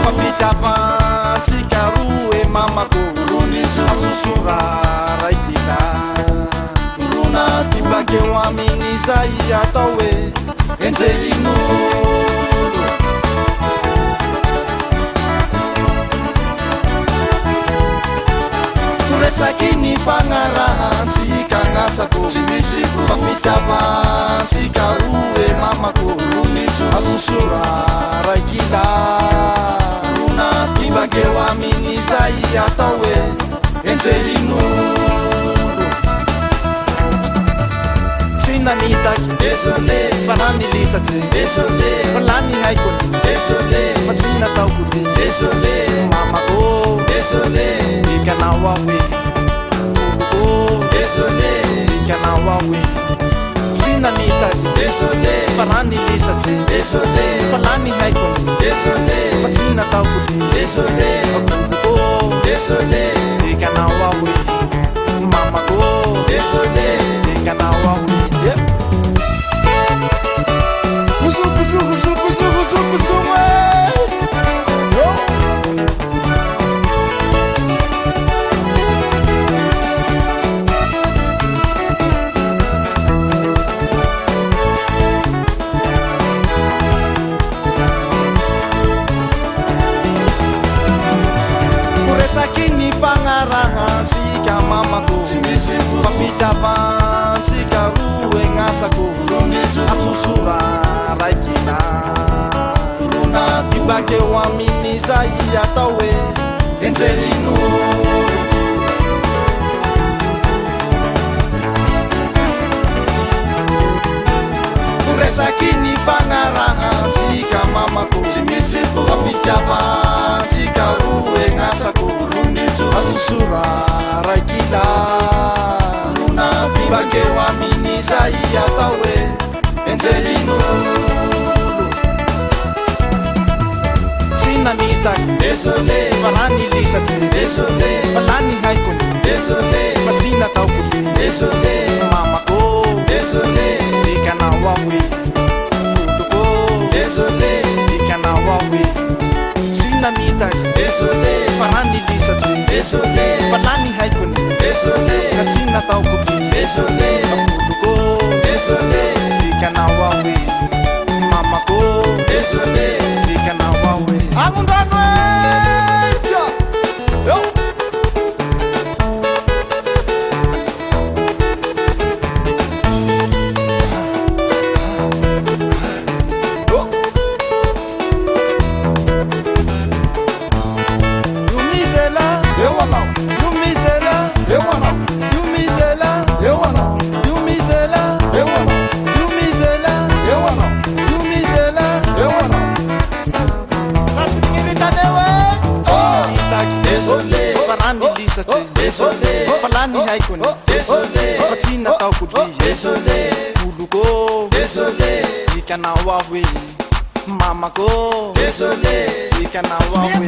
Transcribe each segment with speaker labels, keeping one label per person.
Speaker 1: Fa fitavantsika roe mamako asusura raikila rona tibakeo amin'izay atao hoe enjelin'olo resaky ny fagnarahantsika gn'asako fa fitavantsika roe mamako asusura raikila bakeo amin'izay atao hoe enjelin'olo tsy nanitaky esole fa nanilisatsy esole lany haikony esole fa tsy nataoko ty esole mamako esole ikanao ahoe koloko esole ikanao ahoe tsy nanitaky esole fa nanilisatsy esole fa lany haikony esole fa tsy nataoko ty esole koloko esole ikanao ahoe mamako esole ikanao ahoe Sakini fagnarahantsika mamako fa fitavantsika roe gn'asako asusura raikila rona tibakeo amin'izay atao hoe enjelin'olo resaky ny fagnarahantsika mamako fa fitavantsika roe gn'asako asusura raikila rona tibakeo amin'izay atao hoe enjelin'olo tsy nanitaky esole fa nanilisatsy esole lany haikony esole fa tsy nataoko ty esole mamako esole ikanao ahoe koloko esole ikanao ahoe tsy nanitaky esole fa nanilisatsy esole fa lany haikony esole ka tsy nataoko ty esole koloko esole ikanao ahoe mamako esole ikanao ahoe amondrano eja yo esole fa lany haikony esole fa tsy nataoko ty esole koloko esole ikanao ahoe mamako esole ikanao ahoe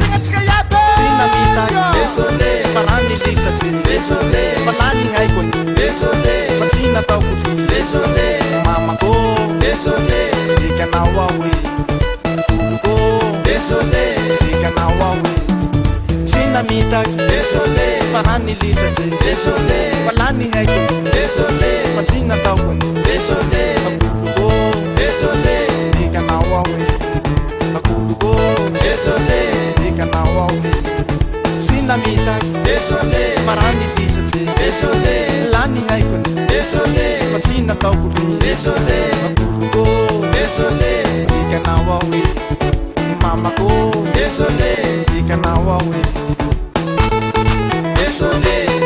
Speaker 1: tsy namitaky esole fa nanilisatsy esole fa lany haikony esole fa tsy nataoko ty esole mamako esole ikanao ahoe koloko esole ikanao ahoe tsy namitaky esole fa nanilisatsy esole fa lany haikony esole fa tsy nataoko esole koloko esole ikanao ahoe koloko esole ikanao ahoe tsy namitaky esole fa nanilisatsy esole lany haikony esole fa tsy nataoko esole koloko esole ikanao ahoe mamako esole ikanao ahoe esole